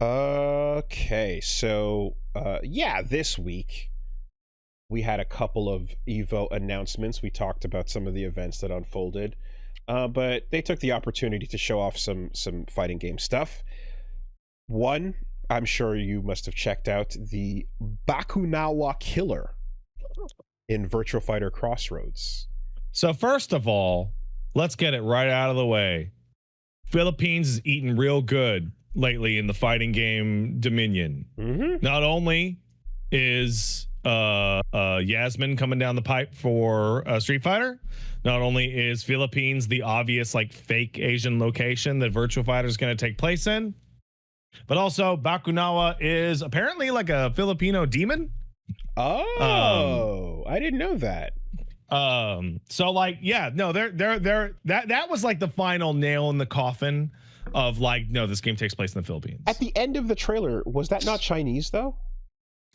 Okay, so yeah, this week we had a couple of Evo announcements. We talked about some of the events that unfolded, but they took the opportunity to show off some fighting game stuff. One, I'm sure you must have checked out the Bakunawa Killer in Virtual Fighter Crossroads. So first of all, let's get it right out of the way. Philippines is eating real good lately in the fighting game dominion. Not only is Yasmin coming down the pipe for Street Fighter, not only is Philippines the obvious like fake Asian location that Virtual Fighter is going to take place in, but also Bakunawa is apparently like a Filipino demon. Oh, I didn't know that. So like, yeah, no, that was like the final nail in the coffin of like, no, this game takes place in the Philippines. At the end of the trailer, was that not Chinese though?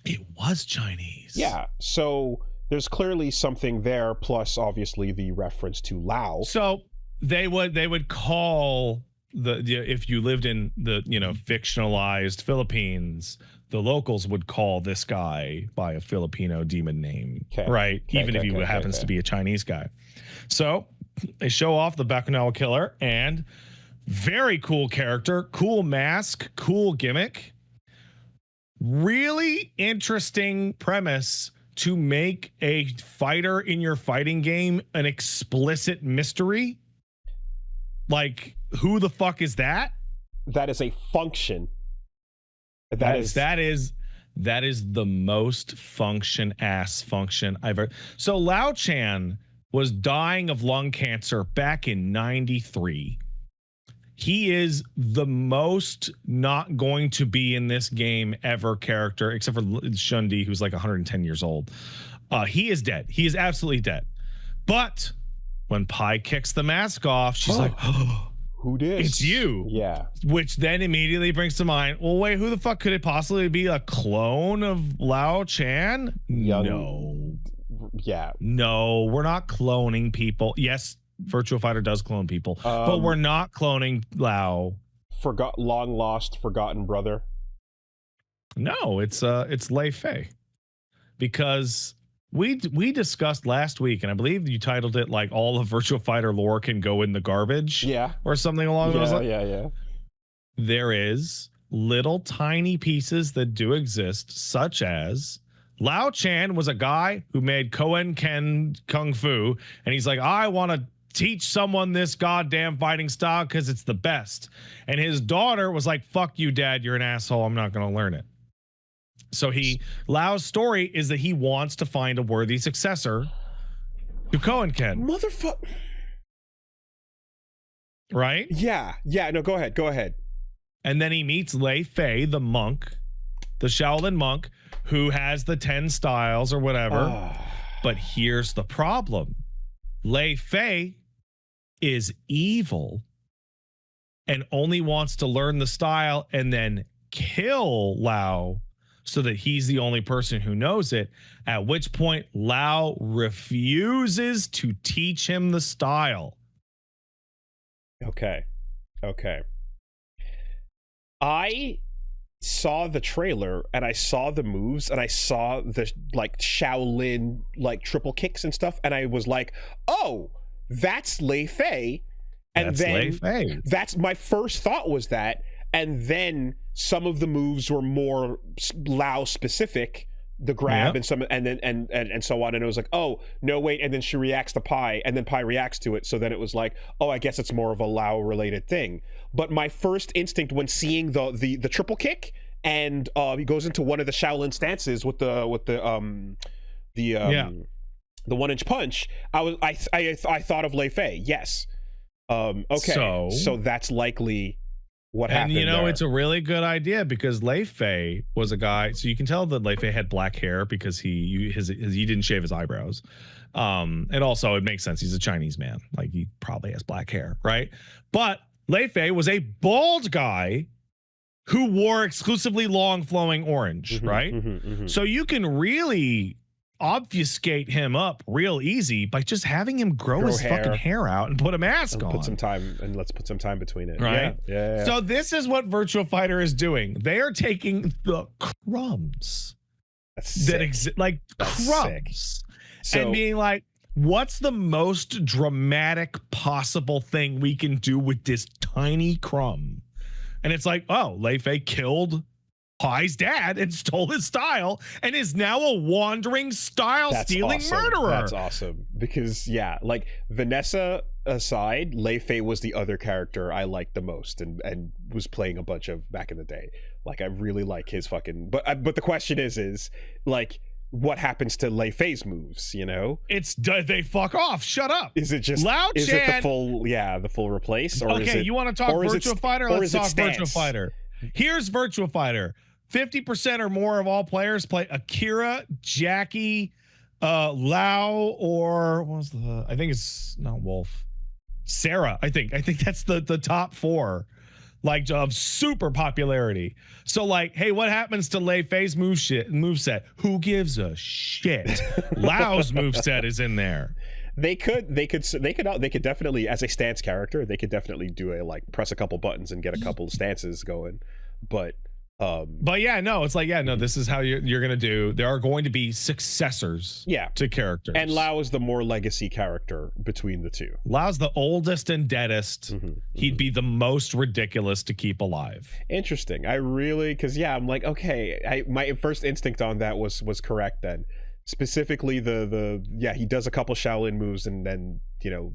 It was Chinese. Yeah, so there's clearly something there, plus obviously the reference to Lao. So they would call if you lived in the fictionalized Philippines, the locals would call this guy by a Filipino demon name, right? Even if he happens to be a Chinese guy. So they show off the Bakunawa Killer, and very cool character, cool mask, cool gimmick. Really interesting premise to make a fighter in your fighting game an explicit mystery. Like, who the fuck is that? That is a function. That is the most function I've ever. So Lao Chan was dying of lung cancer back in '93. He is the most not going to be in this game ever character, except for Shundi, who's like 110 years old. He is dead. He is absolutely dead. But when Pai kicks the mask off, she's like, oh, who did? It's you. Yeah. Which then immediately brings to mind, well, wait, who the fuck could it possibly be? A clone of Lao Chan? No. Yeah. No, we're not cloning people. Yes, Virtual Fighter does clone people, but we're not cloning Lao. Long lost, forgotten brother. No, it's Lei Fei. Because we discussed last week, and I believe you titled it like all of Virtual Fighter lore can go in the garbage. Yeah. Or something along those lines. Yeah. There is little tiny pieces that do exist, such as Lao Chan was a guy who made Koen Ken Kung Fu, and he's like, I want to teach someone this goddamn fighting style because it's the best. And his daughter was like, fuck you, dad, you're an asshole, I'm not going to learn it. So Lao's story is that he wants to find a worthy successor to Koen Ken. Motherfucker. Right? Yeah, no, go ahead. And then he meets Lei Fei, the monk, the Shaolin monk, who has the 10 styles or whatever. But here's the problem. Lei Fei is evil and only wants to learn the style and then kill Lao so that he's the only person who knows it, at which point Lao refuses to teach him the style. Okay. I saw the trailer and I saw the moves and I saw the like Shaolin like triple kicks and stuff, and I was like, oh, that's Lei Fei. And that's then Lei Fei. That's my first thought was that. And then some of the moves were more Lao specific, the grab and some and so on, and it was like, oh no, wait, and then she reacts to Pai, and then Pai reacts to it, so then it was like, oh, I guess it's more of a Lao related thing. But my first instinct when seeing the triple kick and he goes into one of the Shaolin stances with the 1-inch punch, I thought of Lei Fei. Yes. Okay. So that's likely what happened. And there. It's a really good idea because Lei Fei was a guy, so you can tell that Lei Fei had black hair because he didn't shave his eyebrows. And also it makes sense, he's a Chinese man, like he probably has black hair, right? But Lei Fei was a bald guy who wore exclusively long flowing orange, right? So you can really obfuscate him up real easy by just having him grow his fucking hair out and put a mask on. Let's put some time between it. Right? Yeah. So this is what Virtua Fighter is doing. They are taking the crumbs that exist, like crumbs, and being like, what's the most dramatic possible thing we can do with this tiny crumb? And it's like, oh, Lei Fei killed Pai's dad and stole his style and is now a wandering style-stealing murderer. That's awesome. Because, yeah, like, Vanessa aside, Lei Fei was the other character I liked the most and was playing a bunch of back in the day. Like, I really like his fucking... But the question is, like, what happens to Lei Fei's moves, you know? It's they fuck off. Shut up. Is it just Lao is Chan, it the full replace? Or okay, is it, you want to talk Virtua Fighter? Let's talk Virtua Fighter. Here's Virtua Fighter. 50% or more of all players play Akira, Jackie, Lao, or what was the? I think it's not Wolf. Sarah. I think that's the top 4, like, of super popularity. So, like, hey, what happens to Lei Fei's moveset? Who gives a shit? Lao's moveset is in there. They could definitely, as a stance character, they could definitely do a, like, press a couple buttons and get a couple stances going. But yeah, no, it's like, yeah, no, this is how you're gonna do. There are going to be successors, to characters, and Lao is the more legacy character between the two. Lao's the oldest and deadest. He'd be the most ridiculous to keep alive. Interesting. Because I'm like, okay, my first instinct on that was correct then. Specifically, he does a couple Shaolin moves, and then, you know,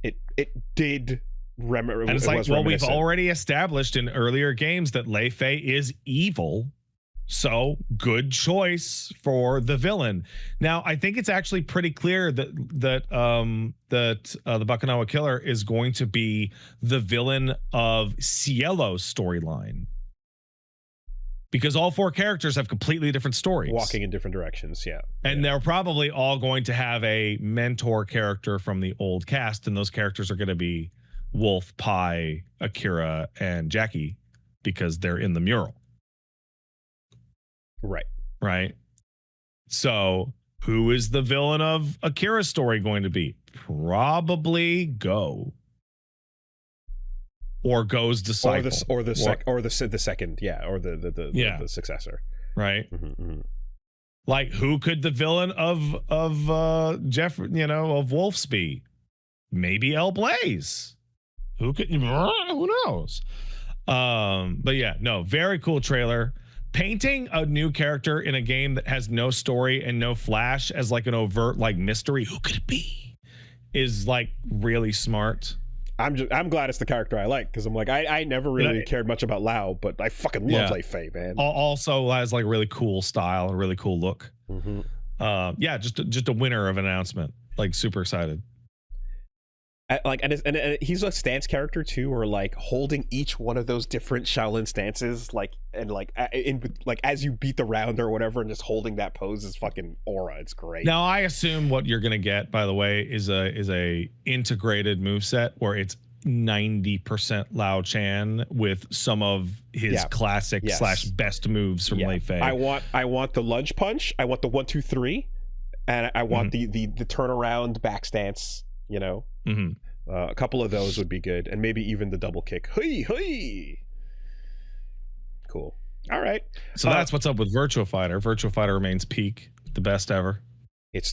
it did. And it's like, well, we've already established in earlier games that Lei Fei is evil, so good choice for the villain. Now, I think it's actually pretty clear that the Bakunawa Killer is going to be the villain of Cielo's storyline, because all 4 characters have completely different stories, walking in different directions. And they're probably all going to have a mentor character from the old cast, and those characters are going to be Wolf, Pai, Akira, and Jackie, because they're in the mural. Right. So who is the villain of Akira's story going to be? Probably Go. Or Go's disciple. Or the second, the successor. Right. Like, who could the villain of Jeff, of Wolf's be? Maybe El Blaze. Who knows? But yeah, no, very cool trailer. Painting a new character in a game that has no story and no flash as, like, an overt, like, mystery, who could it be, is, like, really smart. I'm glad it's the character I like, because I'm like, I never really cared much about Lao, but I fucking love Lei Fei, man. Also has, like, really cool style and really cool look. Just a winner of an announcement. Like, super excited. And he's a stance character too, or, like, holding each one of those different Shaolin stances, like, and like as you beat the round or whatever, and just holding that pose is fucking aura. It's great. Now, I assume what you're gonna get, by the way, is a integrated moveset where it's 90% Lao Chan with some of his classic / best moves from Lei Fei. I want the lunge punch. I want the 1, 2, 3, and I want the turnaround back stance. You know. A couple of those would be good, and maybe even the double kick. Hey. Cool. All right. So that's what's up with Virtua Fighter. Virtua Fighter remains peak, the best ever.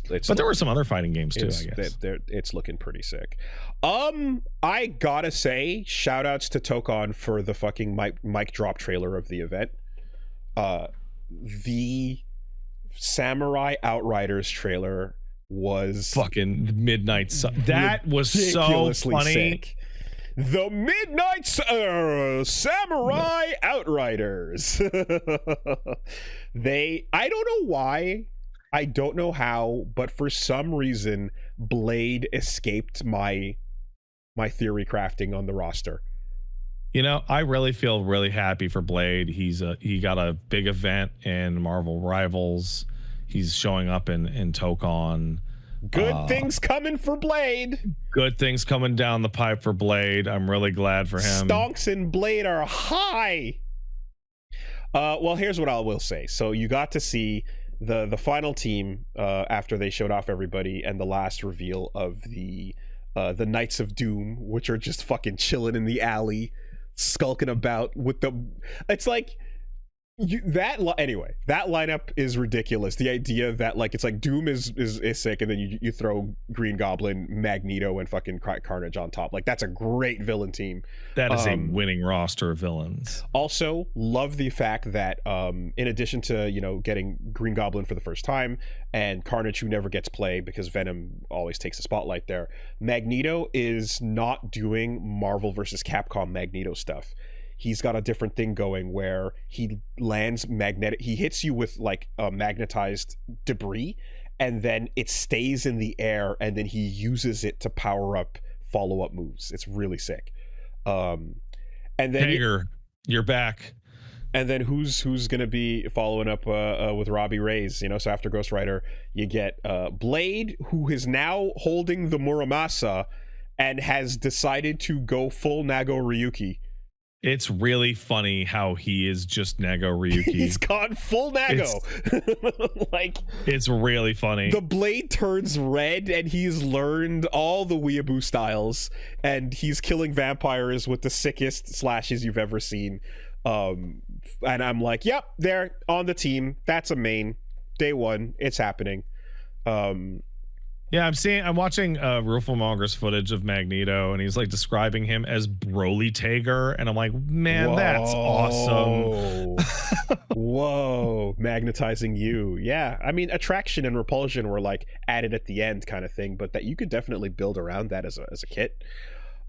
But there were some other fighting games too, I guess. It's looking pretty sick. I gotta say, shout outs to Tokon for the fucking mic drop trailer of the event. The Samurai Outriders trailer was fucking Midnight Sun. That was so funny. Sick. The Midnight Samurai Outriders. I don't know why, I don't know how, but for some reason Blade escaped my theory crafting on the roster. You know, I really feel really happy for Blade. He got a big event in Marvel Rivals. He's showing up in Tokon. Good things coming for Blade. Good things coming down the pipe for Blade. I'm really glad for him. Stonks and Blade are high. Well, here's what I will say. So you got to see the final team, after they showed off everybody, and the last reveal of the Knights of Doom, which are just fucking chilling in the alley, skulking about with the. It's like. Anyway, that lineup is ridiculous. The idea that like it's like Doom is sick, and then you throw Green Goblin, Magneto, and fucking Carnage on top. Like that's a great villain team. That is a winning roster of villains. Also, love the fact that in addition to getting Green Goblin for the first time and Carnage, who never gets play because Venom always takes the spotlight there, Magneto is not doing Marvel versus Capcom Magneto stuff. He's got a different thing going where he lands he hits you with like magnetized debris, and then it stays in the air, and then he uses it to power up follow-up moves. It's really sick. And then Hager, you're back. And then who's gonna be following up with Robbie Reyes? So after Ghost Rider, you get Blade, who is now holding the Muramasa and has decided to go full Nago Ryuki. It's really funny how he is just Nago Ryuki. He's gone full Nago. It's really funny. The blade turns red, and he's learned all the weeaboo styles, and he's killing vampires with the sickest slashes you've ever seen. And I'm like, yep, they're on the team. That's a main. Day one, it's happening. Yeah, I'm watching Ruffelmonger's footage of Magneto, and he's like describing him as Broly Tager, and I'm like, man, that's awesome. Whoa, magnetizing you. Yeah, I mean, attraction and repulsion were like added at the end kind of thing, but that you could definitely build around that as a kit.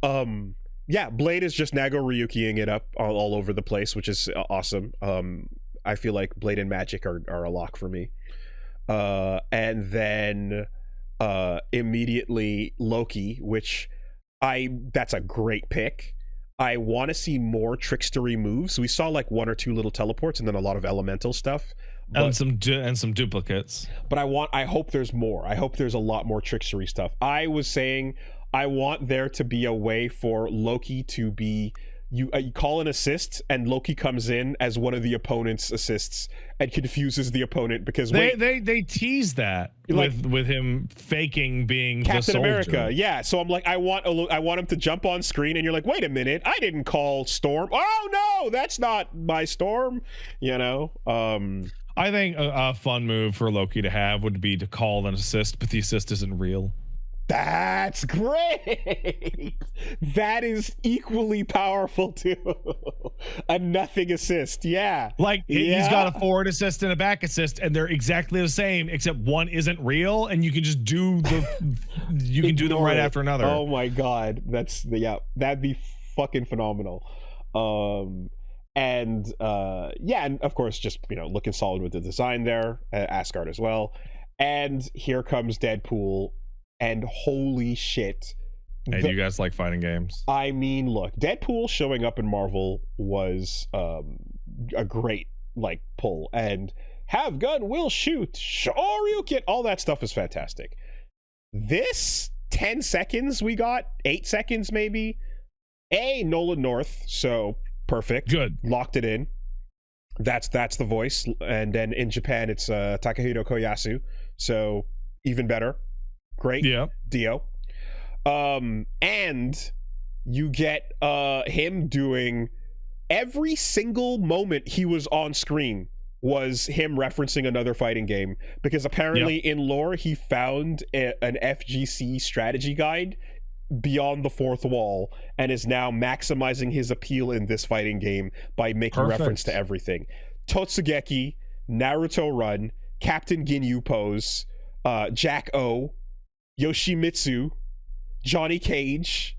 Yeah, Blade is just Nago Ryukiing it up all over the place, which is awesome. I feel like Blade and Magic are a lock for me. And then immediately Loki, which that's a great pick. I want to see more trickstery moves. We saw like one or two little teleports and then a lot of elemental stuff, and some duplicates. But I hope there's more. I hope there's a lot more trickstery stuff. I was saying I want there to be a way for Loki to be you call an assist, and Loki comes in as one of the opponent's assists and confuses the opponent because they tease that with him faking being Captain the America. Yeah, so I'm like, I want him to jump on screen, and you're like, wait a minute, I didn't call Storm. Oh no, that's not my Storm. I think a fun move for Loki to have would be to call an assist, but the assist isn't real. That's great. That is equally powerful too. A nothing assist. Yeah. He's got a forward assist and a back assist, and they're exactly the same, except one isn't real, and you can just do do them right after another. Oh my god. That'd be fucking phenomenal. And of course just looking solid with the design there. Asgard as well. And here comes Deadpool. And holy shit. Hey, do you guys like fighting games? I mean, look, Deadpool showing up in Marvel was a great pull. And have gun, will shoot, Shoryuken, all that stuff is fantastic. This 10 seconds we got, 8 seconds maybe. Nolan North, so perfect. Good. Locked it in. That's the voice. And then in Japan it's Takahiro Koyasu, so even better. Great. Yeah. Dio. And you get him doing every single moment he was on screen was him referencing another fighting game, because apparently in lore he found an FGC strategy guide beyond the fourth wall and is now maximizing his appeal in this fighting game by making reference to everything. Totsugeki, Naruto Run, Captain Ginyu pose, Jack O, Yoshimitsu, Johnny Cage,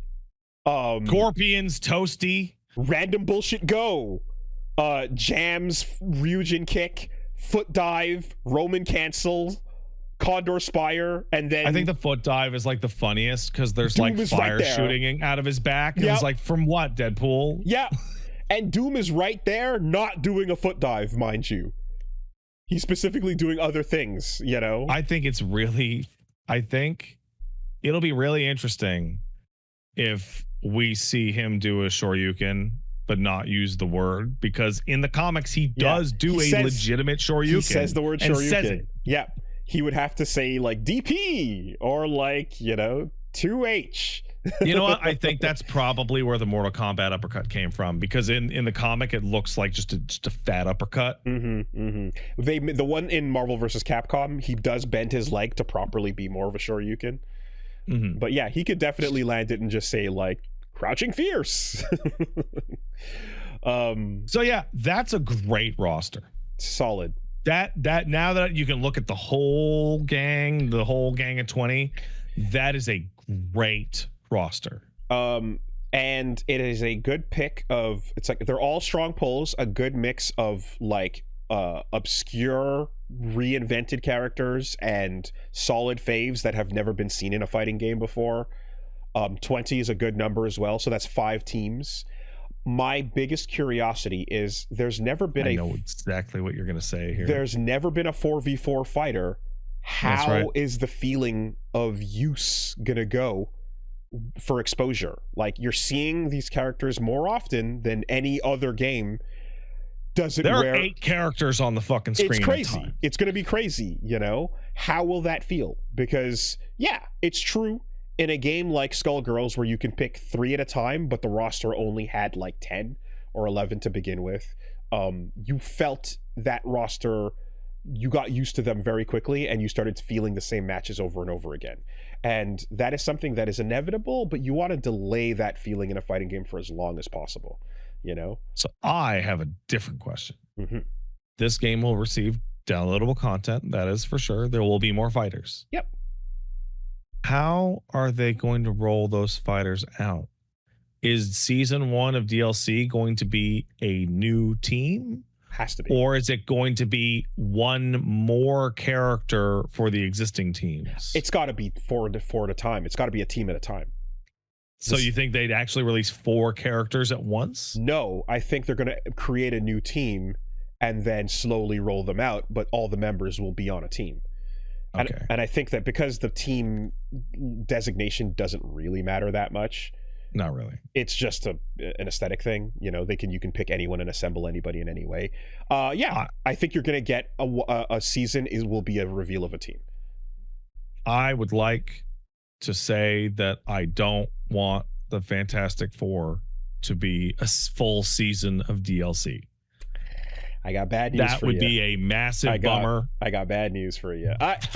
Scorpions, Toasty, Random Bullshit Go, Jams, Ryujin Kick, Foot Dive, Roman Cancel, Condor Spire, and then I think the foot dive is the funniest because there's Doom fire right shooting out of his back. And it's from what, Deadpool? Yeah. And Doom is right there, not doing a foot dive, mind you. He's specifically doing other things, I think it'll be really interesting if we see him do a Shoryuken, but not use the word, because in the comics he does legitimate Shoryuken. He says the word Shoryuken. Says it. Yeah. He would have to say like DP or like, 2H. You know what? I think that's probably where the Mortal Kombat uppercut came from, because in the comic it looks like just a fat uppercut. The one in Marvel vs. Capcom, he does bend his leg to properly be more of a Shoryuken. But yeah, he could definitely land it and just say like crouching fierce. So yeah, that's a great roster. Solid. That now that you can look at the whole gang of 20, that is a great roster. And it is a good pick of, it's like they're all strong pulls, a good mix of like obscure reinvented characters and solid faves that have never been seen in a fighting game before. 20 is a good number as well, so that's 5 teams. My biggest curiosity is there's never been I know exactly what you're going to say here. There's never been a 4v4 fighter. How is the feeling of use gonna go for exposure? Like, you're seeing these characters more often than any other game. There are 8 characters on the fucking screen. It's crazy. It's gonna be crazy, How will that feel? Because it's true. In a game like Skullgirls, where you can pick 3 at a time, but the roster only had like 10 or 11 to begin with, you felt that roster, you got used to them very quickly, and you started feeling the same matches over and over again. And that is something that is inevitable, but you want to delay that feeling in a fighting game for as long as possible, So I have a different question. This game will receive downloadable content, that is for sure. There will be more fighters. Yep. How are they going to roll those fighters out? Is season 1 of DLC going to be a new team? Has to be. Or is it going to be one more character for the existing teams? It's got to be 4 at a time. It's got to be a team at a time. So you think they'd actually release 4 characters at once? No, I think they're going to create a new team and then slowly roll them out, but all the members will be on a team. Okay. And I think that because the team designation doesn't really matter that much. Not really. It's just an aesthetic thing. You can pick anyone and assemble anybody in any way. I think you're going to get a season will be a reveal of a team. I would like to say that I don't want the Fantastic Four to be a full season of DLC. I got bad news for you. That would be a massive bummer. I got bad news for you.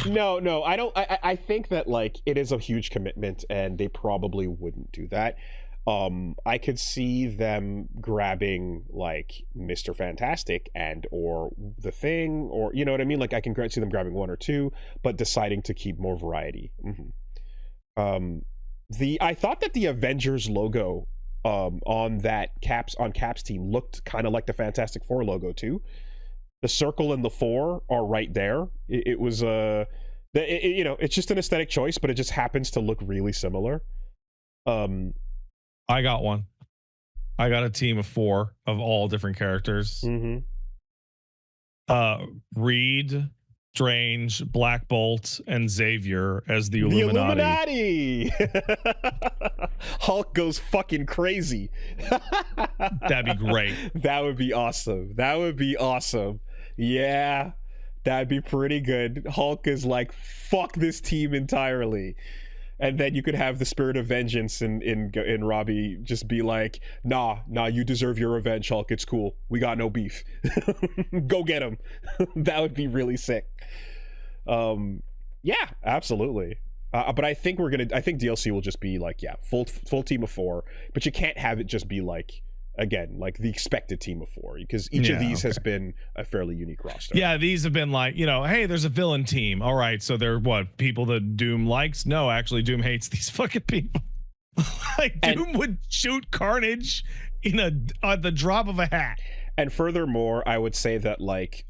No, I don't. I think that like it is a huge commitment, and they probably wouldn't do that. I could see them grabbing like Mr. Fantastic or the Thing, or you know what I mean. Like I can see them grabbing 1 or 2, but deciding to keep more variety. I thought that the Avengers logo on Cap's team looked kind of like the Fantastic Four logo too. The circle and the 4 are right there. It was it's just an aesthetic choice, but it just happens to look really similar. I got one. I got a team of 4 of all different characters. Reed, Strange, Black Bolt, and Xavier as the Illuminati. Hulk goes fucking crazy. That'd be great. That would be awesome. Yeah, that'd be pretty good. Hulk is like, fuck this team entirely. And then you could have the Spirit of Vengeance in Robbie just be like, nah, you deserve your revenge, Hulk. It's cool. We got no beef. Go get him. That would be really sick. Yeah, absolutely. But I think DLC will just be like, full team of 4. But you can't have it just be like, again, like the expected team of 4, because each of these has been a fairly unique roster. Yeah, these have been like, hey, there's a villain team. All right, so they're what, people that Doom likes? No, actually, Doom hates these fucking people. Like Doom would shoot Carnage on the drop of a hat. And furthermore, I would say that like,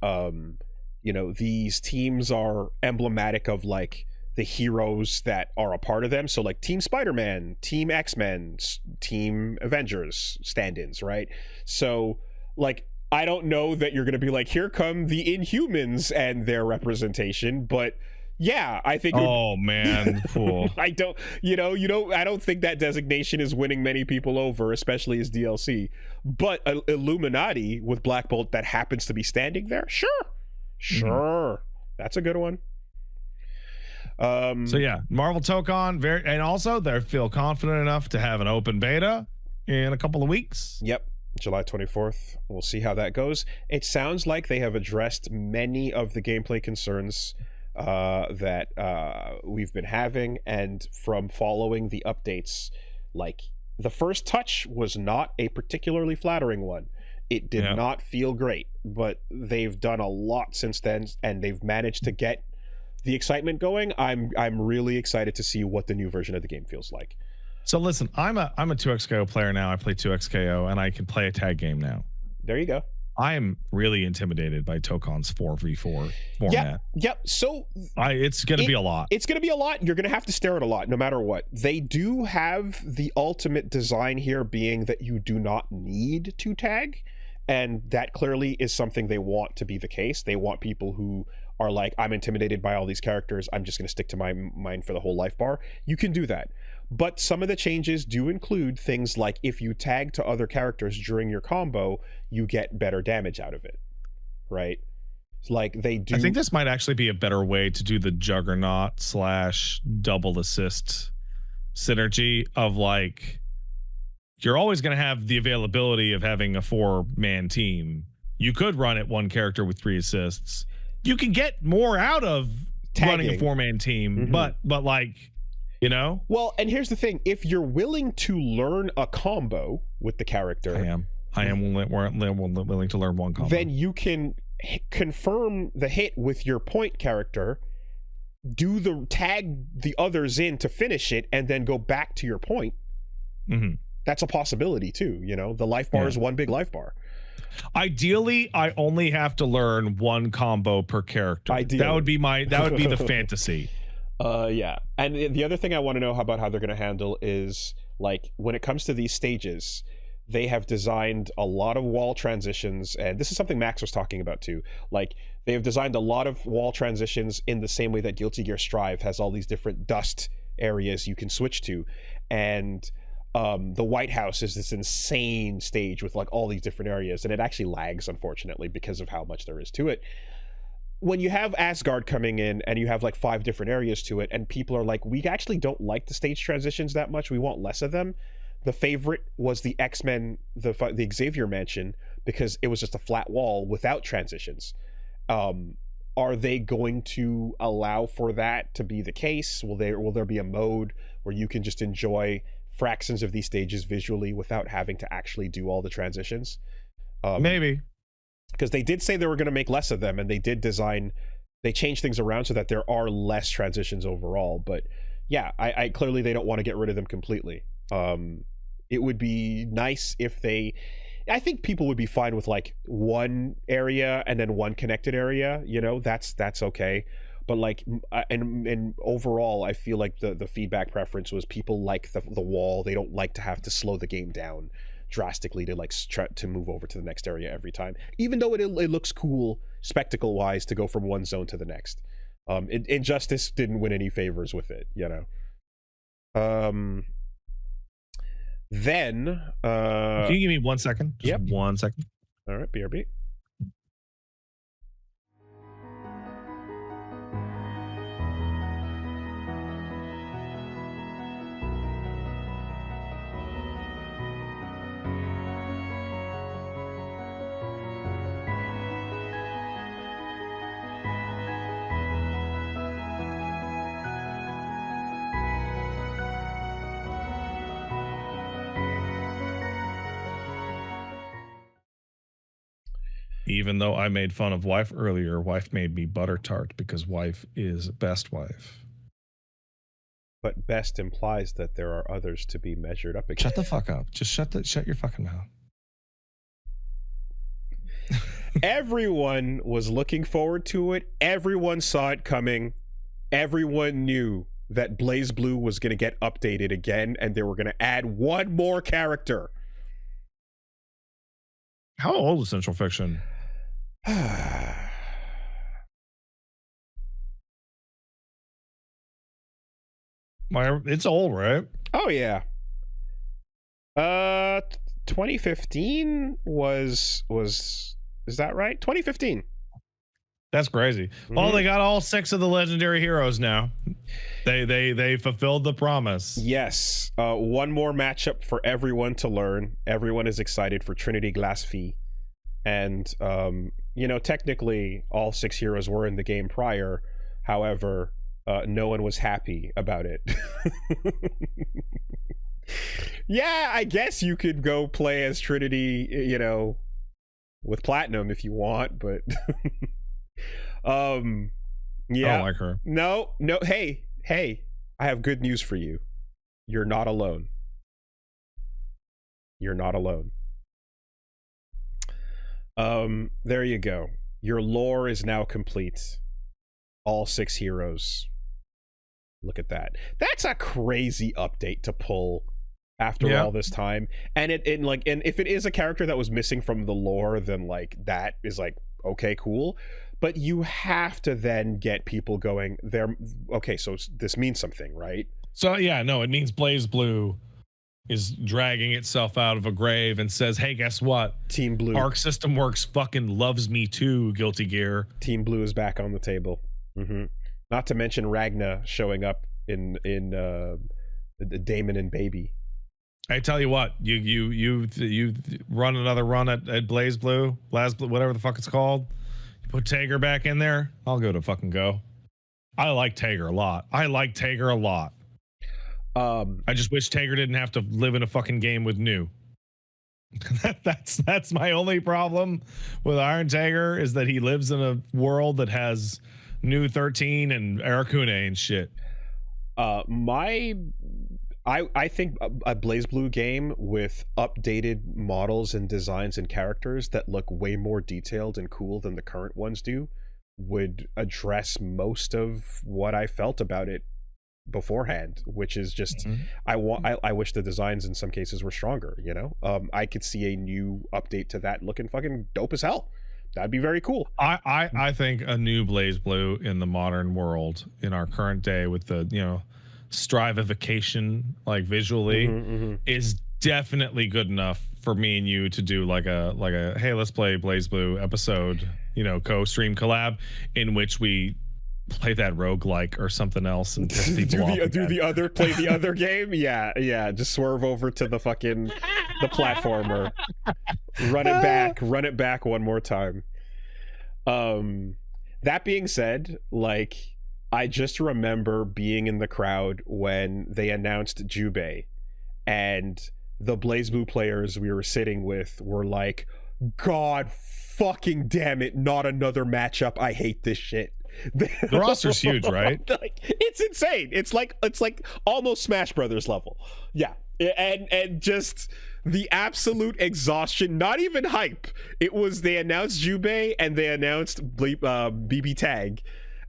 these teams are emblematic of like the heroes that are a part of them. So like Team Spider-Man, Team X-Men, Team Avengers stand-ins, right? So like, I don't know that you're going to be like, here come the Inhumans and their representation, but Yeah, I think. Oh man, cool. I don't. I don't think that designation is winning many people over, especially as DLC. But Illuminati with Black Bolt that happens to be standing there, sure, that's a good one. So yeah, Marvel Tokon, and also they feel confident enough to have an open beta in a couple of weeks. Yep, July 24th. We'll see how that goes. It sounds like they have addressed many of the gameplay concerns that we've been having, and from following the updates, like the first touch was not a particularly flattering one. It did not feel great, but they've done a lot since then, and they've managed to get the excitement going. I'm really excited to see what the new version of the game feels like. So listen, I'm a 2XKO player now. I play 2XKO and I can play a tag game now. There you go. I am really intimidated by Tokon's 4v4 format. Yep. So it's going to be a lot. It's going to be a lot. You're going to have to stare at a lot no matter what. They do have the ultimate design here being that you do not need to tag. And that clearly is something they want to be the case. They want people who are like, I'm intimidated by all these characters, I'm just going to stick to mine for the whole life bar. You can do that. But some of the changes do include things like if you tag to other characters during your combo, you get better damage out of it, right? Like they do. I think this might actually be a better way to do the Juggernaut / double assist synergy of like, you're always going to have the availability of having a 4-man team. You could run it one character with 3 assists. You can get more out of running a 4-man team, but like, Well, and here's the thing: if you're willing to learn a combo with the character, I am willing to learn one combo. Then you can confirm the hit with your point character, tag the others in to finish it, and then go back to your point. That's a possibility too. The life bar is one big life bar. Ideally, I only have to learn one combo per character. Ideally. That would be the fantasy. Yeah. And the other thing I want to know about how they're going to handle is, like, when it comes to these stages, they have designed a lot of wall transitions, and this is something Max was talking about too. Like, they have designed a lot of wall transitions in the same way that Guilty Gear Strive has all these different dust areas you can switch to, and the White House is this insane stage with like all these different areas, and it actually lags, unfortunately, because of how much there is to it. When you have Asgard coming in and you have like 5 different areas to it, and people are like, we actually don't like the stage transitions that much, we want less of them. The favorite was the X-Men, the Xavier Mansion, because it was just a flat wall without transitions. Are they going to allow for that to be the case? Will there be a mode where you can just enjoy fractions of these stages visually without having to actually do all the transitions? Maybe. Because they did say they were going to make less of them, and they changed things around so that there are less transitions overall. But yeah, I clearly they don't want to get rid of them completely. It would be nice if I think people would be fine with like one area and then one connected area, that's okay. But like, and overall, I feel like the feedback preference was people like the wall. They don't like to have to slow the game down drastically to like try to move over to the next area every time, even though it looks cool spectacle wise to go from one zone to the next. Injustice didn't win any favors with it, Then can you give me 1 second? Just 1 second. All right, BRB. Even though I made fun of wife earlier, wife made me butter tart because wife is best wife. But best implies that there are others to be measured up against. Shut the fuck up. Just shut your fucking mouth. Everyone was looking forward to it. Everyone saw it coming. Everyone knew that BlazBlue was going to get updated again, and they were going to add one more character. How old is Central Fiction? It's old, right? Oh yeah. 2015 was is that right? 2015. That's crazy. Mm-hmm. Well, they got all 6 of the legendary heroes now. They fulfilled the promise. Yes. One more matchup for everyone to learn. Everyone is excited for Trinity Glassfee. And technically all 6 heroes were in the game prior. However, no one was happy about it. Yeah, I guess you could go play as Trinity, with Platinum if you want, but yeah. I don't like her. No. Hey, I have good news for you. You're not alone. You're not alone. There you go. Your lore is now complete. All 6 heroes. Look at that. That's a crazy update to pull after all this time. And and if it is a character that was missing from the lore, then that is okay, cool. But you have to then get people going there. Okay, so this means something, right? So yeah, no, it means BlazBlue is dragging itself out of a grave and says, hey, guess what? Team Blue. Arc System Works fucking loves me too, Guilty Gear. Team Blue is back on the table. Mm-hmm. Not to mention Ragna showing up in Damon and Baby. I tell you what, you run another run at BlazBlue, whatever the fuck it's called. You put Tager back in there, I'll go to fucking go. I like Tager a lot. I just wish Tager didn't have to live in a fucking game with New. That's my only problem with Iron Tager, is that he lives in a world that has New 13 and Arakune and shit. I think a BlazBlue game with updated models and designs and characters that look way more detailed and cool than the current ones do would address most of what I felt about it beforehand, which is just I wish the designs in some cases were stronger. I could see a new update to that looking fucking dope as hell. That'd be very cool. I think a new BlazBlue in the modern world, in our current day, with the strivification visually, is definitely good enough for me and you to do like a hey, let's play BlazBlue episode, co-stream collab, in which we play that roguelike or something else and piss people off play the other game. Yeah, just swerve over to the fucking the platformer, run it back one more time. That being said, I just remember being in the crowd when they announced Jubei, and the BlazBlue players we were sitting with were like, God fucking damn it, not another matchup. I hate this shit. The roster's huge, right? It's insane. It's like almost Smash Brothers level. Yeah. And just the absolute exhaustion, not even hype. It was, they announced Jubei and they announced BB Tag,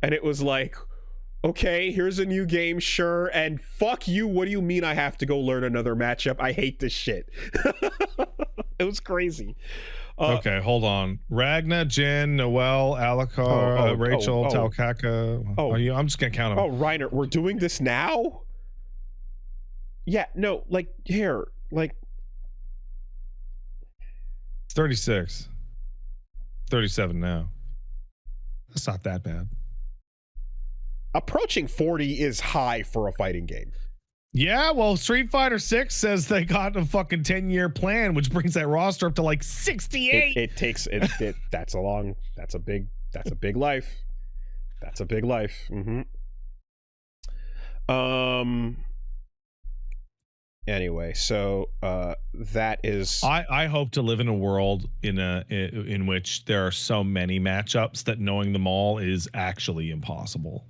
and it was like, okay, here's a new game, sure, and fuck you, what do you mean I have to go learn another matchup? I hate this shit. It was crazy. Okay, hold on. Ragna, Jin, Noelle, Alucard, Rachel, Taukaka. I'm just gonna count them. Oh, Reiner, we're doing this now? Yeah, no, here, 36. 37 now. That's not that bad. Approaching 40 is high for a fighting game. Yeah, well, Street Fighter 6 says they got a fucking 10-year plan, which brings that roster up to 68. It takes it. That's a big life. That's a big life. Anyway, so that is. I hope to live in a world in which there are so many matchups that knowing them all is actually impossible.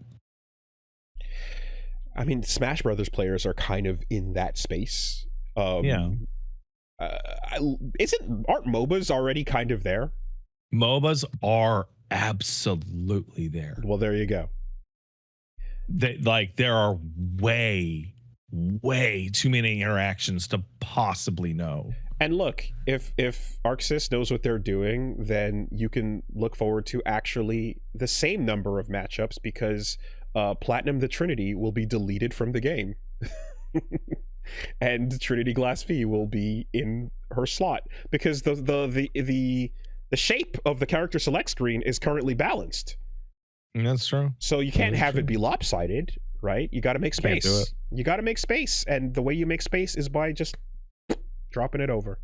I mean, Smash Brothers players are kind of in that space. Yeah. Aren't MOBAs already kind of there? MOBAs are absolutely there. Well, there you go. There are way too many interactions to possibly know. And look, if ArcSys knows what they're doing, then you can look forward to actually the same number of matchups, because Platinum the Trinity will be deleted from the game. And Trinity Glass V will be in her slot because the shape of the character select screen is currently balanced. That's true. So you can't have it be lopsided, right? You got to make space. Can't do it. You got to make space, and the way you make space is by just dropping it over.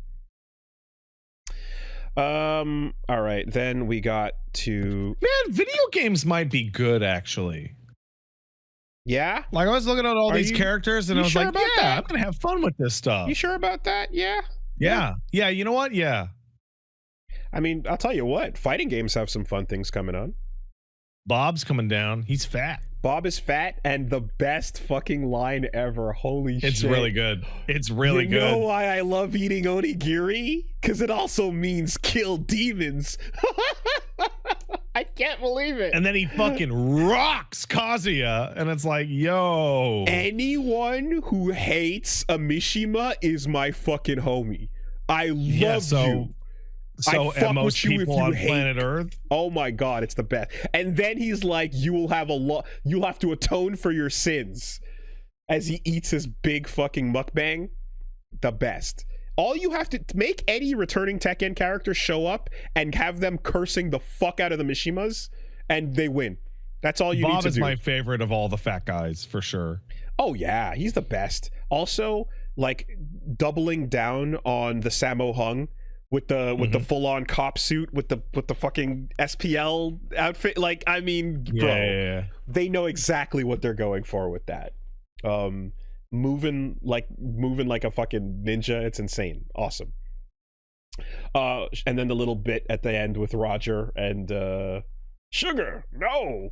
All right, then we got to video games might be good actually. Yeah, like I was looking at all these characters and I was like, yeah, I'm gonna have fun with this stuff. You sure about that? Yeah. You know what? Yeah. I mean, I'll tell you what, fighting games have some fun things coming on. Bob's coming down. He's fat. Bob is fat, and the best fucking line ever. Holy shit. It's really good. It's really good. You know why I love eating onigiri? Because it also means kill demons. I can't believe it. And then he fucking rocks Kazuya, and it's like, yo. Anyone who hates a Mishima is my fucking homie. I love you. So most people on planet Earth. Oh my god, it's the best. And then he's like, you'll have to atone for your sins as he eats his big fucking mukbang. The best. All you have to make any returning Tekken character show up and have them cursing the fuck out of the Mishimas, and they win. That's all you need to do. Bob is my favorite of all the fat guys for sure. Oh yeah, he's the best. Also, like doubling down on the Sammo Hung with the full-on cop suit with the fucking SPL outfit. Like, I mean, bro, they know exactly what they're going for with that. Moving like a fucking ninja. It's insane. Awesome. And then the little bit at the end with Roger and Sugar. No.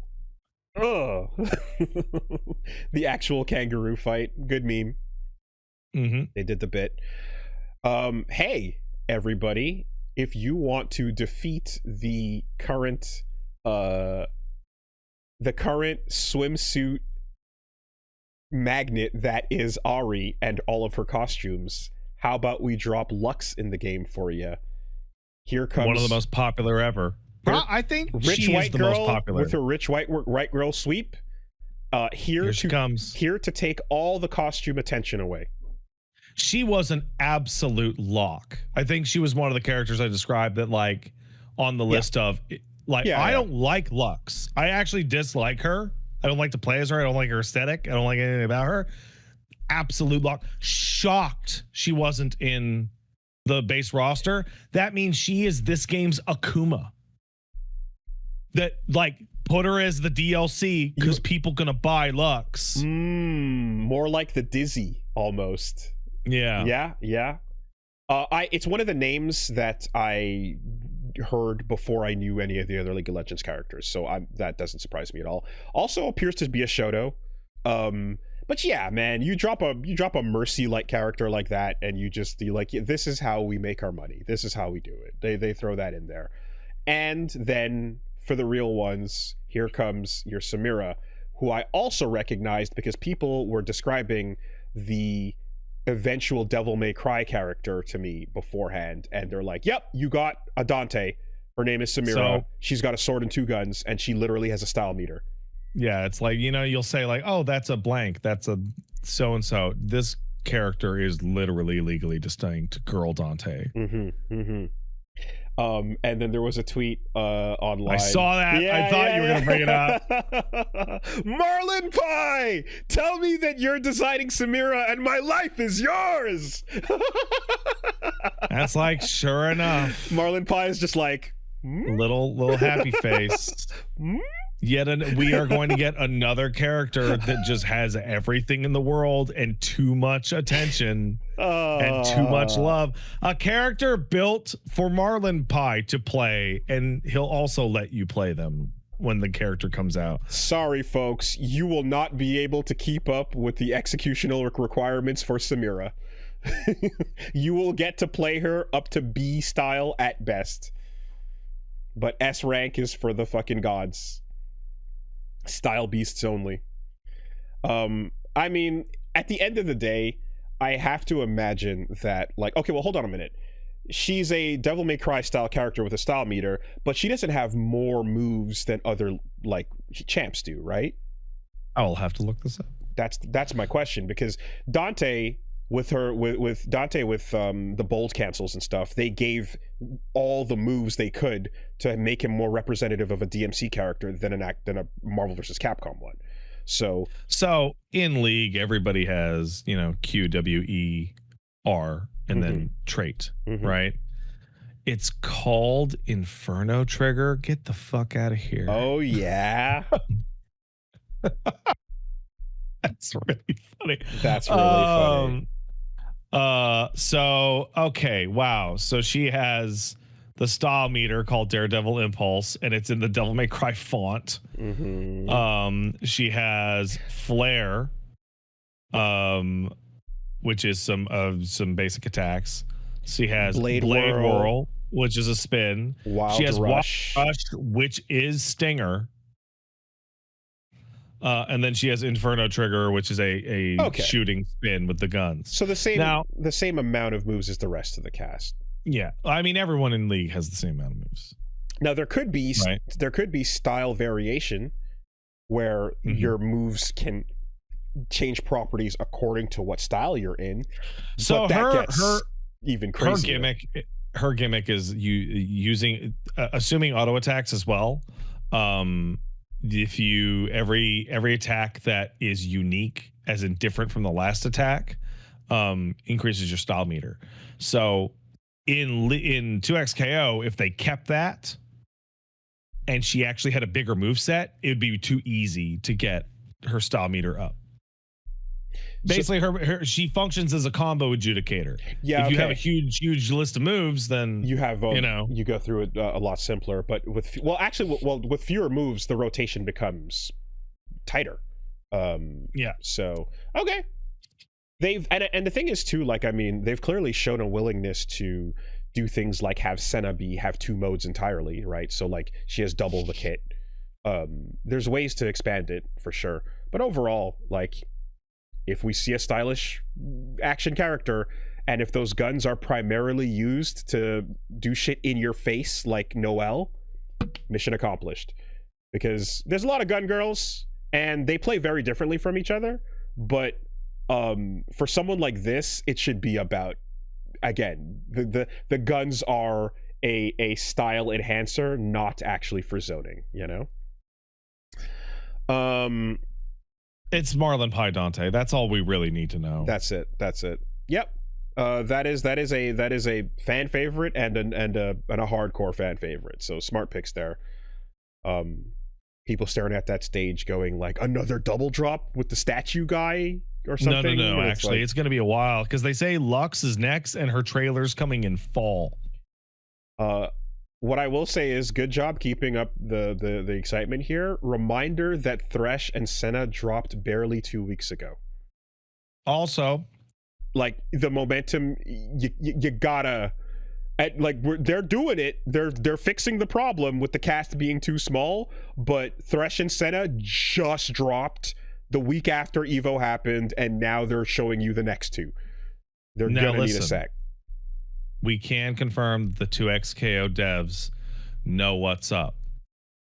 The actual kangaroo fight. Good meme. They did the bit. Hey, everybody, if you want to defeat the current swimsuit magnet that is Ari and all of her costumes, how about we drop Lux in the game for you? Here comes one of the most popular ever. I think rich she white is the girl most popular with her rich white girl sweep. Here she comes. Here to take all the costume attention away. She was an absolute lock. I think she was one of the characters I described that, like, on the list of, like, I don't like Lux. I actually dislike her. I don't like to play as her. I don't like her aesthetic. I don't like anything about her. Absolute lock. Shocked she wasn't in the base roster. That means she is this game's Akuma. That, like, put her as the DLC because people gonna buy Lux. More like the Dizzy almost. Yeah. It's one of the names that I heard before I knew any of the other League of Legends characters, so that doesn't surprise me at all. Also appears to be a Shoto. But yeah, man, you drop a Mercy like character like that, and you like, this is how we make our money. This is how we do it. They throw that in there, and then for the real ones, here comes your Samira, who I also recognized because people were describing the eventual Devil May Cry character to me beforehand, and they're like, yep, you got a Dante. Her name is Samira. So, she's got a sword and 2 guns, and she literally has a style meter. Yeah, it's like, you'll say like, oh, that's a blank, that's a so-and-so. This character is literally legally distinct girl Dante. And then there was a tweet online. I saw that. I thought you were gonna bring it up. Marlin Pie, tell me that you're designing Samira and my life is yours. That's like, sure enough. Marlin Pie is just like little happy face. We are going to get another character that just has everything in the world and too much attention and too much love. A character built for Marlin Pie to play, and he'll also let you play them when the character comes out. Sorry, folks, you will not be able to keep up with the executional requirements for Samira. You will get to play her up to B style at best, but S rank is for the fucking gods. Style beasts only. I mean, at the end of the day, I have to imagine that, like, okay, well, hold on a minute. She's a Devil May Cry style character with a style meter, but she doesn't have more moves than other, like, champs do, right? I'll have to look this up. That's my question, because Dante with the bold cancels and stuff, they gave all the moves they could to make him more representative of a DMC character than a Marvel vs. Capcom one. So in League, everybody has, Q, W, E, R, and then trait, right? It's called Inferno Trigger. Get the fuck out of here. Oh yeah. That's really funny. That's really funny. Okay, wow. So she has the style meter called Daredevil Impulse, and it's in the Devil May Cry font. She has Flare, which is some basic attacks. She has Blade Whirl, which is a spin. She has Rush, which is Stinger. And then she has Inferno Trigger, which is a shooting spin with the guns. So the same amount of moves as the rest of the cast. Yeah, I mean, everyone in League has the same amount of moves. Now there could be style variation where your moves can change properties according to what style you're in. So her even crazier. Her gimmick is using assuming auto attacks as well. If you every attack that is unique, as in different from the last attack, increases your style meter. So in 2XKO, if they kept that and she actually had a bigger move set, it would be too easy to get her style meter up. Basically, she functions as a combo adjudicator. Yeah, if you have a huge list of moves, then you have you go through it a lot simpler. But with fewer moves, the rotation becomes tighter. So okay, and the thing is too, like, I mean, they've clearly shown a willingness to do things like have Senna have two modes entirely, right? So like she has double the kit. There's ways to expand it for sure, but overall, like, if we see a stylish action character, and if those guns are primarily used to do shit in your face like Noelle, mission accomplished. Because there's a lot of gun girls, and they play very differently from each other, but for someone like this, it should be about, again, the guns are a style enhancer, not actually for zoning, It's Marlon Pie Dante. That's all we really need to know. That's it. Yep. That is a fan favorite and a hardcore fan favorite. So smart picks there. People staring at that stage going like, another double drop with the statue guy or something. No. Actually, it's going to be a while, because they say Lux is next and her trailer's coming in fall. What I will say is, good job keeping up the excitement here. Reminder that Thresh and Senna dropped barely 2 weeks ago. Also, like, the momentum, you gotta, they're doing it. They're fixing the problem with the cast being too small. But Thresh and Senna just dropped the week after Evo happened, and now they're showing you the next two. They're gonna need a sec. We can confirm the 2XKO devs know what's up,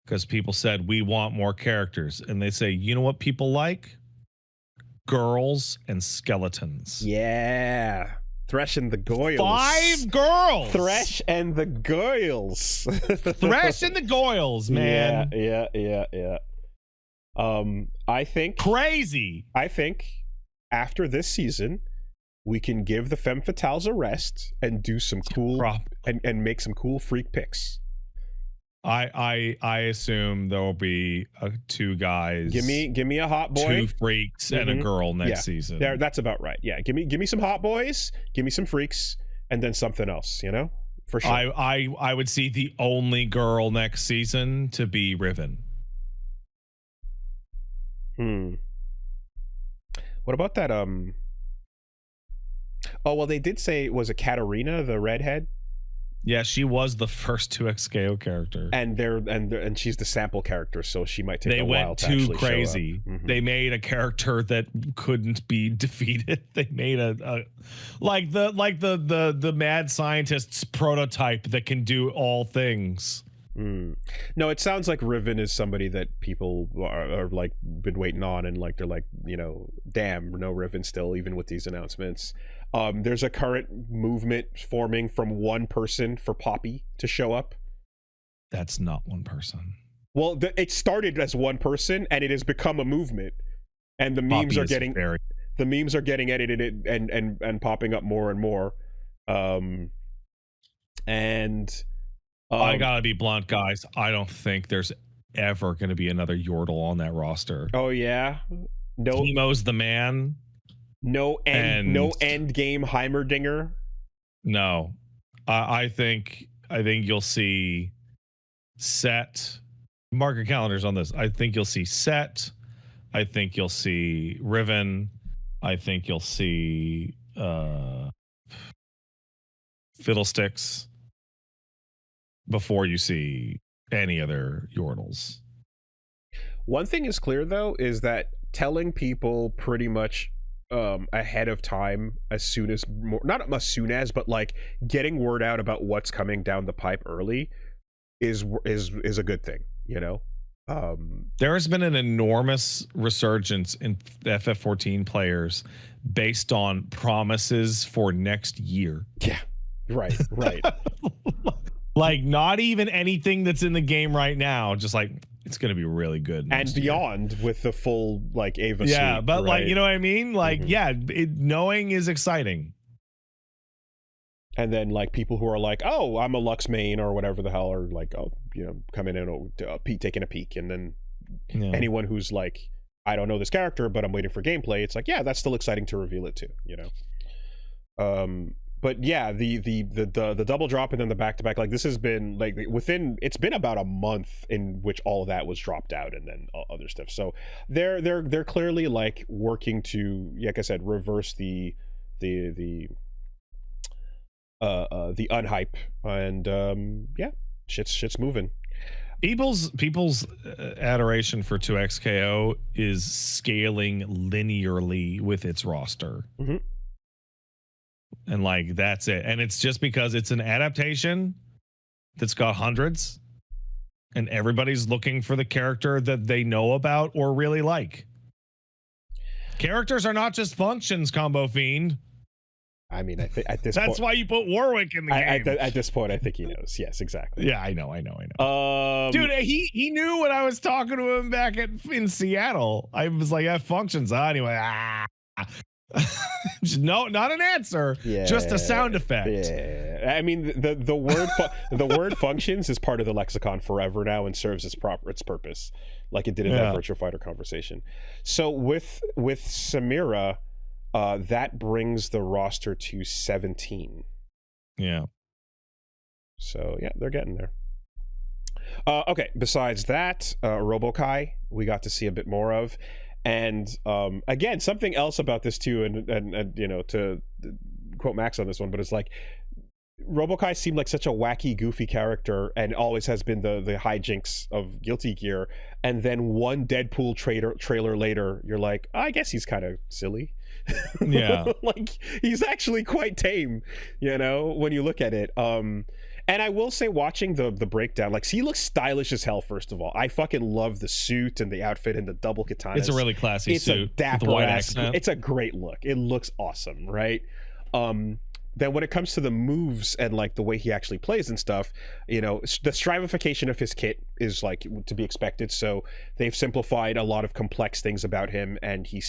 because people said we want more characters, and they say, you know what people like? Girls and skeletons. Yeah. Thresh and the Goyles. 5 girls. Thresh and the Goyles. Thresh and the Goyles, man. Yeah. I think crazy. I think after this season, we can give the Femme Fatales a rest and do some cool and make some cool freak picks. I assume there will be 2 guys. Give me a hot boy, 2 freaks, and a girl next season. There, that's about right. Yeah, give me some hot boys, give me some freaks, and then something else. For sure. I would see the only girl next season to be Riven. What about that? Oh, well, they did say, was it Katarina, the redhead? Yeah, she was the first 2XKO character, and she's the sample character, so she might take a while to actually show up. They went too crazy. They made a character that couldn't be defeated. They made a like the mad scientist's prototype that can do all things. No, it sounds like Riven is somebody that people are like been waiting on, and like they're like, damn, no Riven still, even with these announcements. There's a current movement forming from one person for Poppy to show up. That's not one person. Well, it started as one person, and it has become a movement, and the memes are getting edited and popping up more and more. I gotta be blunt, guys. I don't think there's ever going to be another Yordle on that roster. Oh yeah, no. Teemo's the man. No end game Heimerdinger. No, I think you'll see Set. Mark your calendars on this. I think you'll see Set. I think you'll see Riven. I think you'll see Fiddlesticks before you see any other Yordles. One thing is clear, though, is that telling people pretty much ahead of time, not as soon as, but like getting word out about what's coming down the pipe early is a good thing, There has been an enormous resurgence in FF14 players based on promises for next year. Yeah, right. Like not even anything that's in the game right now, just like it's going to be really good and beyond year. With the full like Ava suite, but right? like, you know what I mean? Like, knowing is exciting. And then like people who are like, oh, I'm a Lux main or whatever the hell, are like, oh, coming in and taking a peek. And then anyone who's like, I don't know this character, but I'm waiting for gameplay, it's like, yeah, that's still exciting to reveal it too, But yeah, the double drop and then the back-to-back, like this has been like it's been about a month in which all of that was dropped out, and then other stuff. So they're clearly like working to, like I said, reverse the unhype, and shit's moving. People's adoration for 2XKO is scaling linearly with its roster. Mm-hmm. And like that's it, and it's just because it's an adaptation that's got hundreds, and everybody's looking for the character that they know about or really like. Characters are not just functions, Combo Fiend. I mean, I think at this that's why you put Warwick in the game. At this point, I think he knows. Yes, exactly. Yeah, I know. Dude, he knew when I was talking to him back in Seattle. I was like, functions. Anyway, no, not an answer. Yeah, just a sound effect. Yeah, I mean the word the word functions is part of the lexicon forever now and serves its purpose, like it did in that Virtua Fighter conversation. So with Samira, that brings the roster to 17. Yeah. So yeah, they're getting there. Okay. Besides that, Robokai, we got to see a bit more of. And again, something else about this too, and to quote Max on this one, but it's like Robokai seemed like such a wacky, goofy character, and always has been the hijinks of Guilty Gear. And then one Deadpool trailer later, you're like, I guess he's kind of silly. Yeah, like he's actually quite tame, when you look at it. And I will say, watching the breakdown, like, he looks stylish as hell. First of all, I fucking love the suit and the outfit and the double katanas. It's a really classy suit. It's a dapper ass. It's a great look. It looks awesome, right? Then when it comes to the moves and like the way he actually plays and stuff, the strivification of his kit is like to be expected. So they've simplified a lot of complex things about him, and he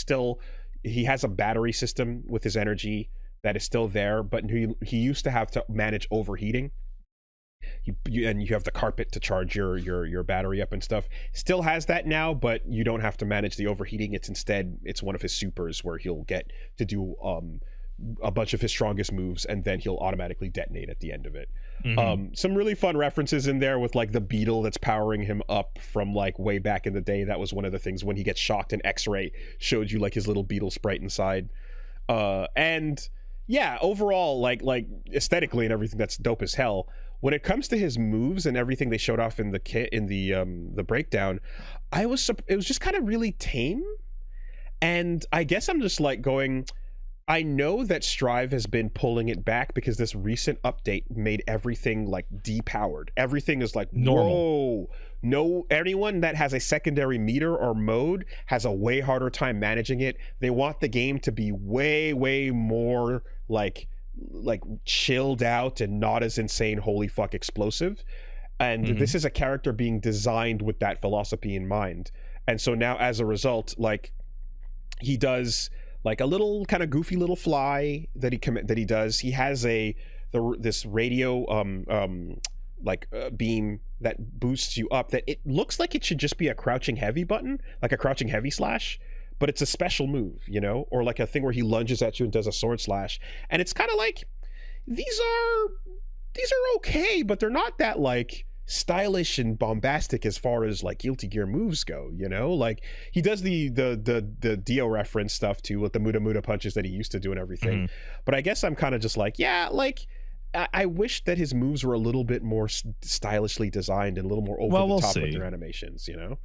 has a battery system with his energy that is still there, but he used to have to manage overheating. And you have the carpet to charge your battery up and stuff. Still has that now, but you don't have to manage the overheating. It's one of his supers where he'll get to do a bunch of his strongest moves, and then he'll automatically detonate at the end of it. Mm-hmm. Some really fun references in there with like the beetle that's powering him up from like way back in the day. That was one of the things when he gets shocked, and X-Ray showed you like his little beetle sprite inside. And yeah, overall, like aesthetically and everything, that's dope as hell. When it comes to his moves and everything they showed off in the kit, in the breakdown, it was just kind of really tame. And I guess I'm just like going, I know that Strive has been pulling it back because this recent update made everything like depowered. Everything is like Normal. Whoa. No, anyone that has a secondary meter or mode has a way harder time managing it. They want the game to be way more like chilled out and not as insane holy fuck explosive. And this is a character being designed with that philosophy in mind. And so now as a result, like he does like a little kind of goofy little fly that he does. He has this radio beam that boosts you up that it looks like it should just be a crouching heavy button, like a crouching heavy slash, but it's a special move, you know, or like a thing where he lunges at you and does a sword slash. And it's kind of like these are okay, but they're not that like stylish and bombastic as far as like Guilty Gear moves go, you know. Like he does the Dio reference stuff too with the Muda punches that he used to do and everything. But I guess I'm kind of just like, yeah, like I wish that his moves were a little bit more stylishly designed and a little more over the top with their animations, you know.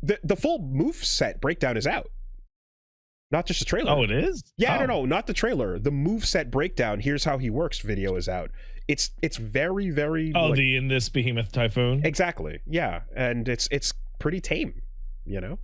The full move set breakdown is out, not just the trailer. Oh, it is? Yeah, no, not the trailer. The move set breakdown, here's how he works video is out. It's very like, in this Behemoth Typhoon? Exactly. Yeah. And it's pretty tame, you know?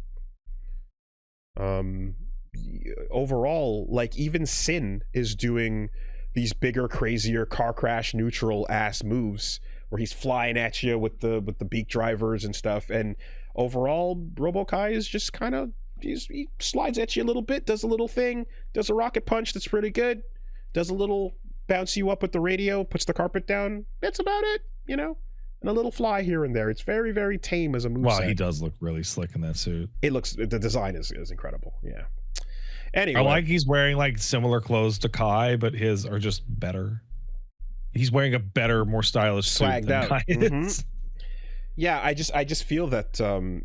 Overall, like even Sin is doing these bigger, crazier car crash neutral ass moves where he's flying at you with the beak drivers and stuff. And overall, Robo-Kai is just kind of he slides at you a little bit, does a little thing, does a rocket punch that's pretty good, does a little bounce you up with the radio, puts the carpet down. That's about it, you know? And a little fly here and there. It's very tame as a moveset. Wow, he does look really slick in that suit. The design is incredible. Yeah. Anyway. I like he's wearing like similar clothes to Kai, but his are just better. He's wearing a better, more stylish suit than Kai is. Yeah, I just feel that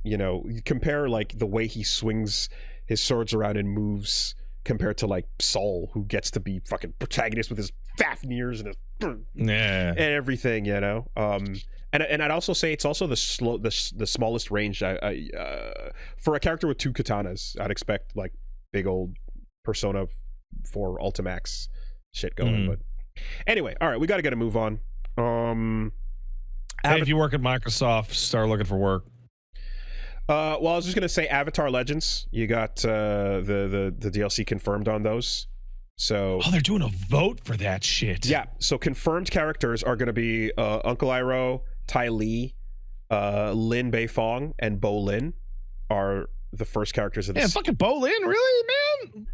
you know, you compare like the way he swings his swords around and moves compared to like Saul, who gets to be fucking protagonist with his Fafnirs and his and everything, you know. And I'd also say it's also the smallest range for a character with two katanas. I'd expect like big old Persona 4 Ultimax shit going. But anyway, all right, we got to get a move on. Hey, if you work at Microsoft, start looking for work. Well, I was just gonna say Avatar Legends. You got the DLC confirmed on those. So they're doing a vote for that shit. Yeah. So confirmed characters are gonna be Uncle Iroh, Ty Lee, Lin Beifong, and Bo Lin are the first characters of this. Yeah, fucking Bo Lin, really, man.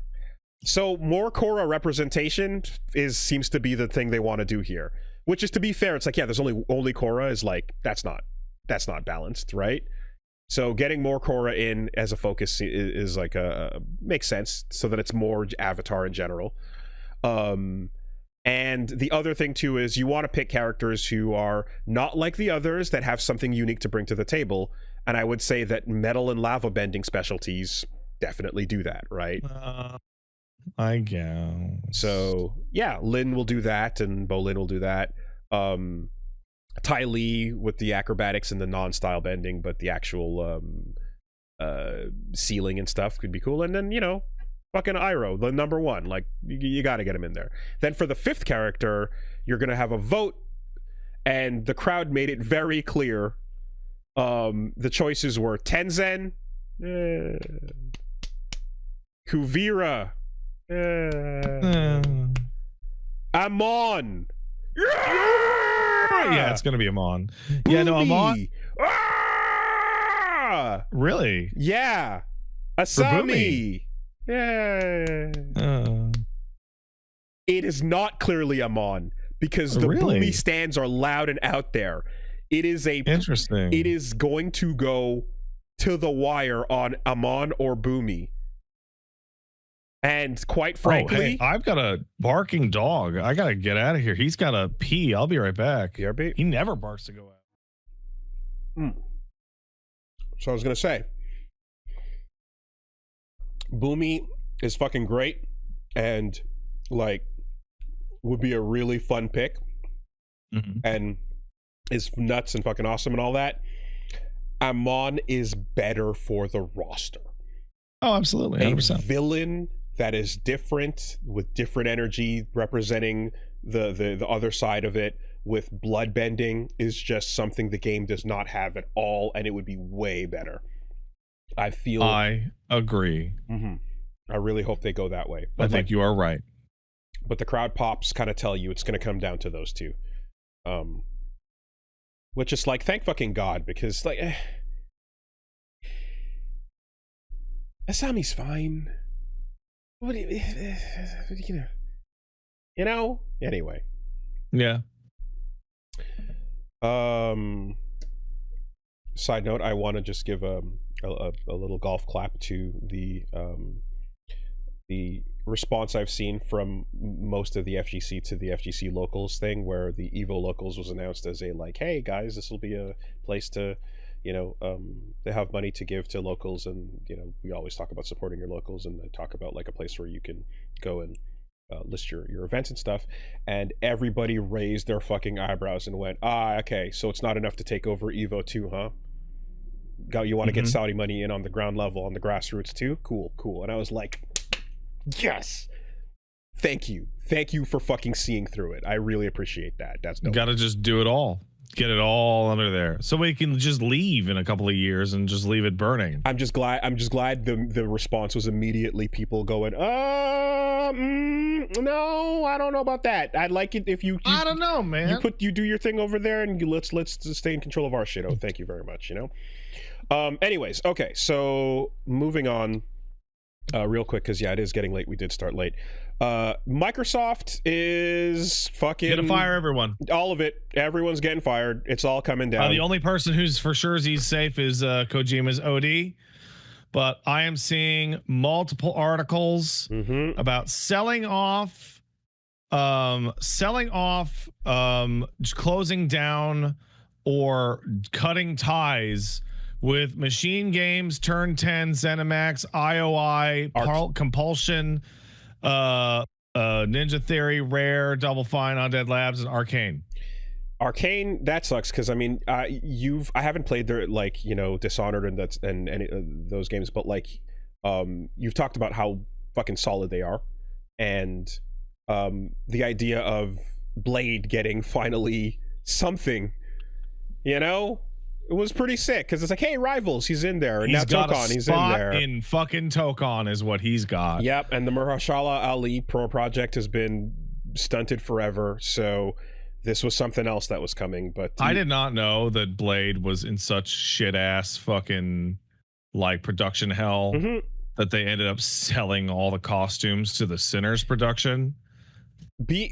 So more Korra representation seems to be the thing they want to do here. Which is, to be fair, it's like, yeah, there's only Korra is like that's not balanced, right? So getting more Korra in as a focus is like makes sense, so that it's more Avatar in general. And the other thing too is you want to pick characters who are not like the others, that have something unique to bring to the table. And I would say that metal and lava bending specialties definitely do that, right? I guess. So yeah, Lin will do that, and Bolin will do that. Ty Lee with the acrobatics and the non-style bending, but the actual ceiling and stuff could be cool. And then, you know, fucking Iroh, the number one, like you got to get him in there. Then for the fifth character, you're gonna have a vote, and the crowd made it very clear. The choices were Tenzen, Kuvira, Amon. Yeah, it's gonna be Amon. Boomy. Yeah, no, Amon. Ah! Really? Yeah. Asami. Yeah. It is not clearly Amon, because the Boomy stands are loud and out there. It is interesting. It is going to go to the wire on Amon or Boomy. And quite frankly, hey, I've got a barking dog. I gotta get out of here. He's gotta pee. I'll be right back. BRB? He never barks to go out. So I was gonna say, Boomy is fucking great, and like would be a really fun pick, and is nuts and fucking awesome and all that. Amon is better for the roster. Oh, absolutely, 100%. A villain that is different, with different energy, representing the other side of it, with blood bending, is just something the game does not have at all, and it would be way better. I agree. I really hope they go that way. But I think you are right. But the crowd pops kind of tell you it's going to come down to those two. Which is like, thank fucking God, because like Asami's fine. What do you know? Anyway. Yeah. Side note, I want to just give a little golf clap to the response I've seen from most of the FGC to the FGC locals thing, where the Evo locals was announced as a like, hey guys, this will be a place to, you know, they have money to give to locals, and you know, we always talk about supporting your locals, and they talk about like a place where you can go and list your events and stuff, and everybody raised their fucking eyebrows and went, okay, so it's not enough to take over Evo 2, huh? You want to get Saudi money in on the ground level, on the grassroots too? Cool. And I was like, yes, thank you for fucking seeing through it. I really appreciate that. That's dope. You gotta just do it all, get it all under there, so we can just leave in a couple of years and just leave it burning. I'm just glad the response was immediately people going, no, I don't know about that. I'd like it if you I don't know, man. You do your thing over there, and let's stay in control of our shit. Oh, thank you very much. You know. Anyways, okay, so moving on real quick, because yeah, it is getting late. We did start late. Microsoft is fucking gonna fire everyone. All of it. Everyone's getting fired. It's all coming down. The only person who's for sure he's safe is Kojima's OD. But I am seeing multiple articles about selling off, closing down, or cutting ties with Machine Games, Turn 10, ZeniMax, IOI, Compulsion, Ninja Theory, Rare, Double Fine, Undead Labs, and Arcane. Arcane, that sucks, because I mean, I haven't played their, like, you know, Dishonored and any those games, but like, you've talked about how fucking solid they are, and the idea of Blade getting finally something, you know, it was pretty sick, because it's like, hey, Rivals, he's in there, and now Tokon, he's in there. In fucking Tokon is what he's got. Yep, and the Mahershala Ali Pro project has been stunted forever, so this was something else that was coming. But I did not know that Blade was in such shit ass fucking like production hell that they ended up selling all the costumes to the Sinners production.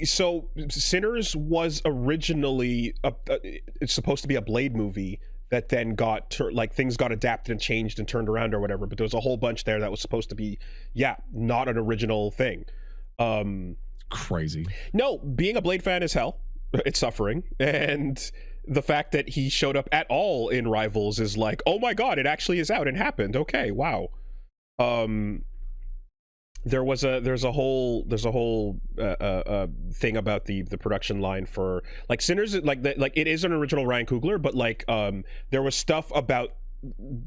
So Sinners was originally it's supposed to be a Blade movie that then got things got adapted and changed and turned around or whatever, but there was a whole bunch there that was supposed to be not an original thing. Crazy. No, being a Blade fan is hell. It's suffering, and the fact that he showed up at all in Rivals is like, oh my god, it actually is out and happened. Okay, wow. There's a whole thing about the production line for like Sinners, like it is an original Ryan Coogler, but like there was stuff about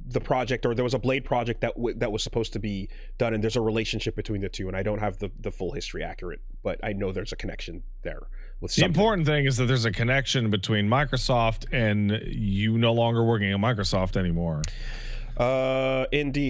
the project, or there was a Blade project that was supposed to be done, and there's a relationship between the two, and I don't have the full history accurate, but I know there's a connection there. The important thing is that there's a connection between Microsoft and you no longer working at Microsoft anymore. Indeed.